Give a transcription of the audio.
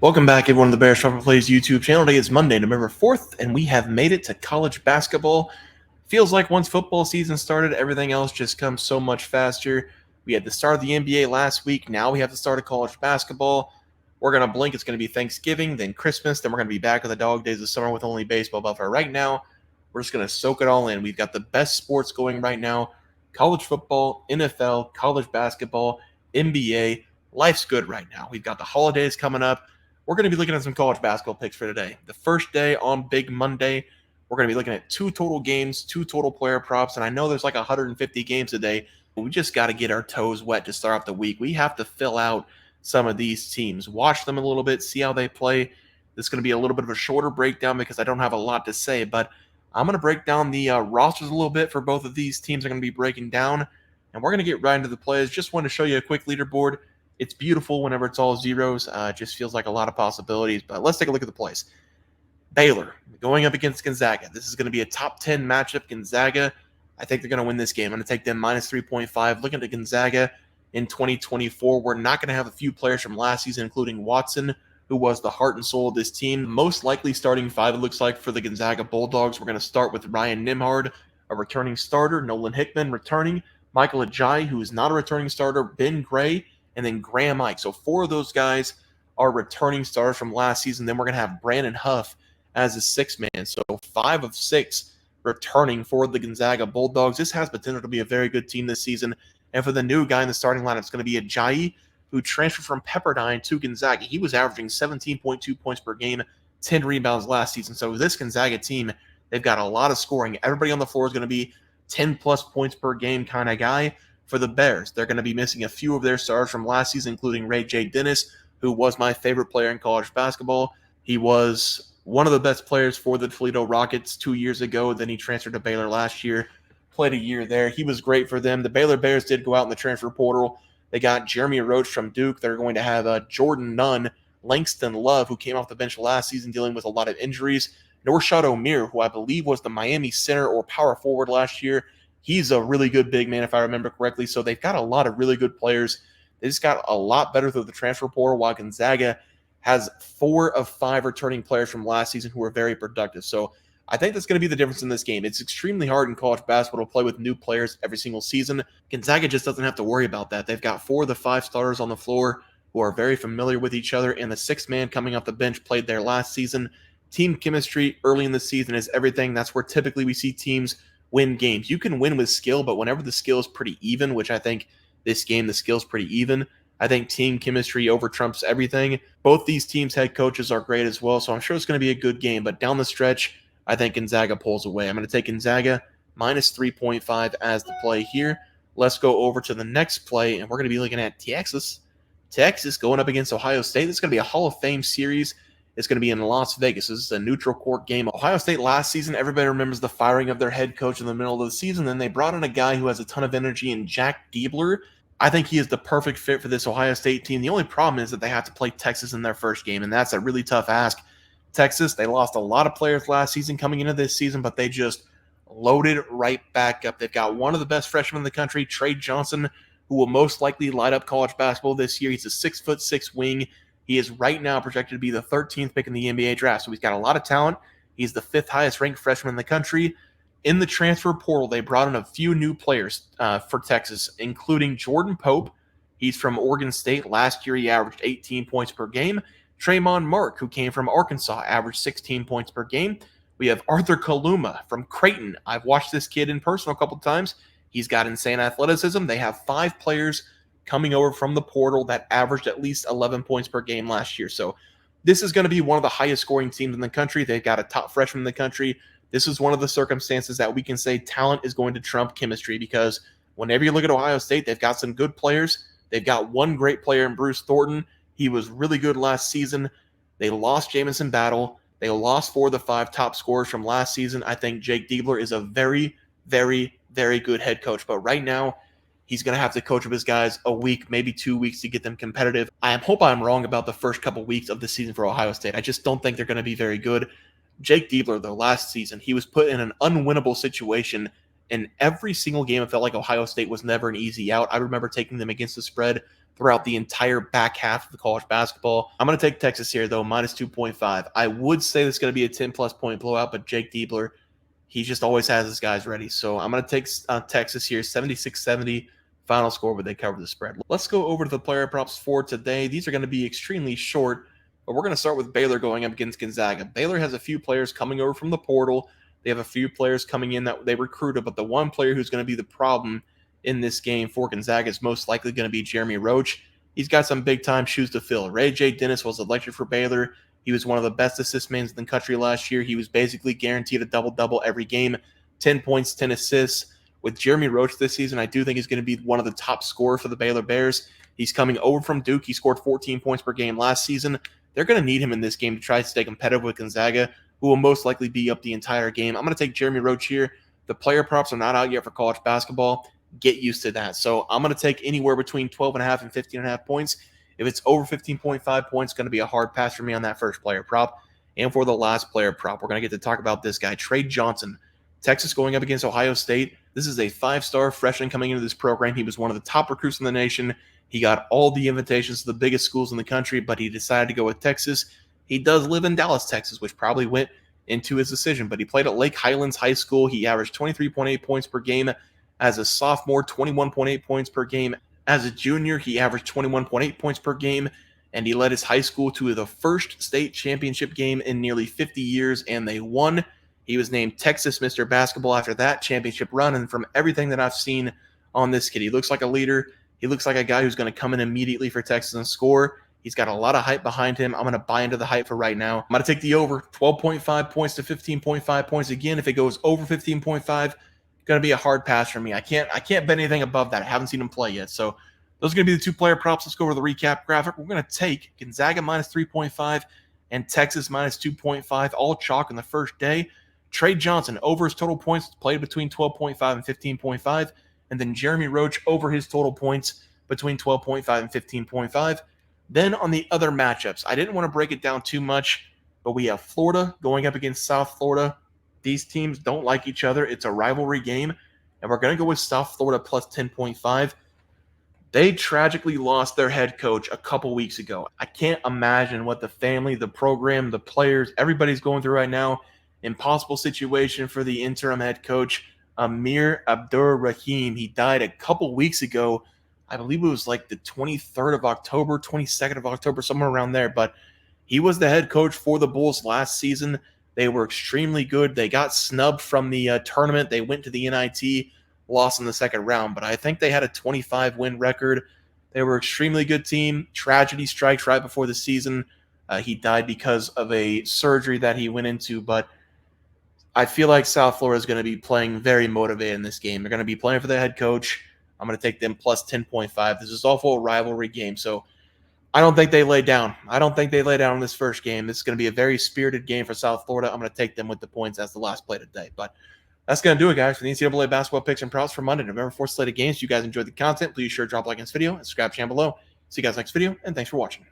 Welcome back, everyone, to the Bears Shuffle Plays YouTube channel. Today is Monday, November 4th, and we have made it to college basketball. Feels like once football season started, everything else just comes so much faster. We had the start of the NBA last week. Now we have the start of college basketball. We're going to blink. It's going to be Thanksgiving, then Christmas. Then we're going to be back with the dog days of summer with only baseball. But for right now, we're just going to soak it all in. We've got the best sports going right now: college football, NFL, college basketball, NBA. Life's good right now. We've got the holidays coming up. We're going to be looking at some college basketball picks for today. The first day on Big Monday, we're going to be looking at two total games, two total player props, and I know there's like 150 games a day, but we just got to get our toes wet to start off the week. We have to fill out some of these teams, watch them a little bit, see how they play. This is going to be a little bit of a shorter breakdown because I don't have a lot to say, but I'm going to break down the rosters a little bit for both of these teams I'm going to be breaking down, and we're going to get right into the plays. Just want to show you a quick leaderboard. It's beautiful whenever it's all zeros. It just feels like a lot of possibilities. But let's take a look at the plays. Baylor going up against Gonzaga. This is going to be a top 10 matchup. Gonzaga, I think they're going to win this game. I'm going to take them minus 3.5. Looking at Gonzaga in 2024, we're not going to have a few players from last season, including Watson, who was the heart and soul of this team. Most likely starting five, it looks like, for the Gonzaga Bulldogs. We're going to start with Ryan Nimhard, a returning starter. Nolan Hickman returning. Michael Ajayi, who is not a returning starter. Ben Gray, and then Graham Ike. So four of those guys are returning starters from last season. Then we're going to have Brandon Huff as a sixth man. So 5 of 6 returning for the Gonzaga Bulldogs. This has potential to be a very good team this season. And for the new guy in the starting lineup, it's going to be Ajayi, who transferred from Pepperdine to Gonzaga. He was averaging 17.2 points per game, 10 rebounds last season. So this Gonzaga team, they've got a lot of scoring. Everybody on the floor is going to be 10-plus points per game kind of guy. For the Bears, they're going to be missing a few of their stars from last season, including Ray J. Dennis, who was my favorite player in college basketball. He was one of the best players for the Toledo Rockets 2 years ago. Then he transferred to Baylor last year, played a year there. He was great for them. The Baylor Bears did go out in the transfer portal. They got Jeremy Roach from Duke. They're going to have Jordan Nunn, Langston Love, who came off the bench last season dealing with a lot of injuries, Norshad Omier, who I believe was the Miami center or power forward last year. He's a really good big man, if I remember correctly. So they've got a lot of really good players. They just got a lot better through the transfer portal, while Gonzaga has 4 of 5 returning players from last season who are very productive. So I think that's going to be the difference in this game. It's extremely hard in college basketball to play with new players every single season. Gonzaga just doesn't have to worry about that. They've got 4 of the 5 starters on the floor who are very familiar with each other, and the 6th man coming off the bench played there last season. Team chemistry early in the season is everything. That's where typically we see teams win games. You can win with skill, but whenever the skill is pretty even, which I think this game, the skill is pretty even, I think team chemistry over trumps everything. Both these teams' head coaches are great as well, so I'm sure it's going to be a good game. But down the stretch, I think Gonzaga pulls away. I'm going to take Gonzaga minus 3.5 as the play here. Let's go over to the next play, and we're going to be looking at Texas. Texas going up against Ohio State. This is going to be a Hall of Fame series. It's going to be in Las Vegas. This is a neutral court game. Ohio State last season, everybody remembers the firing of their head coach in the middle of the season. Then they brought in a guy who has a ton of energy in Jack Diebler. I think he is the perfect fit for this Ohio State team. The only problem is that they have to play Texas in their first game, and that's a really tough ask. Texas, they lost a lot of players last season coming into this season, but they just loaded right back up. They've got one of the best freshmen in the country, Trey Johnson, who will most likely light up college basketball this year. He's a 6'6" wing. He is right now projected to be the 13th pick in the NBA draft, so he's got a lot of talent. He's the 5th highest ranked freshman in the country. In the transfer portal, they brought in a few new players for Texas, including Jordan Pope. He's from Oregon State. Last year, he averaged 18 points per game. Tremont Mark, who came from Arkansas, averaged 16 points per game. We have Arthur Kaluma from Creighton. I've watched this kid in person a couple times. He's got insane athleticism. They have 5 players coming over from the portal that averaged at least 11 points per game last year. So this is going to be one of the highest scoring teams in the country. They've got a top freshman in the country. This is one of the circumstances that we can say talent is going to trump chemistry, because whenever you look at Ohio State, they've got some good players. They've got one great player in Bruce Thornton. He was really good last season. They lost Jamison Battle. They lost 4 of the 5 top scorers from last season. I think Jake Diebler is a very, very, very good head coach. But right now, he's going to have to coach up his guys a week, maybe 2 weeks to get them competitive. I hope I'm wrong about the first couple weeks of the season for Ohio State. I just don't think they're going to be very good. Jake Diebler, though, last season, he was put in an unwinnable situation in every single game. It felt like Ohio State was never an easy out. I remember taking them against the spread throughout the entire back half of the college basketball. I'm going to take Texas here, though, minus 2.5. I would say this is going to be a 10-plus point blowout, but Jake Diebler, he just always has his guys ready. So I'm going to take Texas here, 76-70. Final score, but they cover the spread. Let's go over to the player props for today. These are going to be extremely short, but we're going to start with Baylor going up against Gonzaga. Baylor has a few players coming over from the portal. They have a few players coming in that they recruited, but the one player who's going to be the problem in this game for Gonzaga is most likely going to be Jeremy Roach. He's got some big-time shoes to fill. Ray J. Dennis was elected for Baylor. He was one of the best assist men in the country last year. He was basically guaranteed a double-double every game, 10 points, 10 assists. With Jeremy Roach this season, I do think he's going to be one of the top scorers for the Baylor Bears. He's coming over from Duke. He scored 14 points per game last season. They're going to need him in this game to try to stay competitive with Gonzaga, who will most likely be up the entire game. I'm going to take Jeremy Roach here. The player props are not out yet for college basketball. Get used to that. So I'm going to take anywhere between 12.5 and 15.5 points. If it's over 15.5 points, it's going to be a hard pass for me on that first player prop. And for the last player prop, we're going to get to talk about this guy, Trey Johnson. Texas going up against Ohio State. This is a 5-star freshman coming into this program. He was one of the top recruits in the nation. He got all the invitations to the biggest schools in the country, but he decided to go with Texas. He does live in Dallas, Texas, which probably went into his decision, but he played at Lake Highlands High School. He averaged 23.8 points per game as a sophomore, 21.8 points per game. As a junior, he averaged 21.8 points per game, and he led his high school to the first state championship game in nearly 50 years, and they won. He was named Texas Mr. Basketball after that championship run, and from everything that I've seen on this kid, he looks like a leader. He looks like a guy who's going to come in immediately for Texas and score. He's got a lot of hype behind him. I'm going to buy into the hype for right now. I'm going to take the over, 12.5 points to 15.5 points. Again, if it goes over 15.5, it's going to be a hard pass for me. I can't bet anything above that. I haven't seen him play yet. So those are going to be the two player props. Let's go over the recap graphic. We're going to take Gonzaga minus 3.5 and Texas minus 2.5, all chalk in the first day. Trey Johnson over his total points, played between 12.5 and 15.5. And then Jeremy Roach over his total points between 12.5 and 15.5. Then on the other matchups, I didn't want to break it down too much, but we have Florida going up against South Florida. These teams don't like each other. It's a rivalry game, and we're going to go with South Florida plus 10.5. They tragically lost their head coach a couple weeks ago. I can't imagine what the family, the program, the players, everybody's going through right now. Impossible situation for the interim head coach, Amir Abdur-Rahim. He died a couple weeks ago. I believe it was like the 23rd of October, 22nd of October, somewhere around there. But he was the head coach for the Bulls last season. They were extremely good. They got snubbed from the tournament. They went to the NIT, lost in the second round. But I think they had a 25-win record. They were an extremely good team. Tragedy strikes right before the season. He died because of a surgery that he went into. But I feel like South Florida is going to be playing very motivated in this game. They're going to be playing for their head coach. I'm going to take them plus 10.5. This is also a rivalry game, so I don't think they lay down. I don't think they lay down in this first game. This is going to be a very spirited game for South Florida. I'm going to take them with the points as the last play today. But that's going to do it, guys, for the NCAA basketball picks and props for Monday, November 4th slate of games. If you guys enjoyed the content, please sure drop a like on this video and subscribe to the channel below. See you guys next video, and thanks for watching.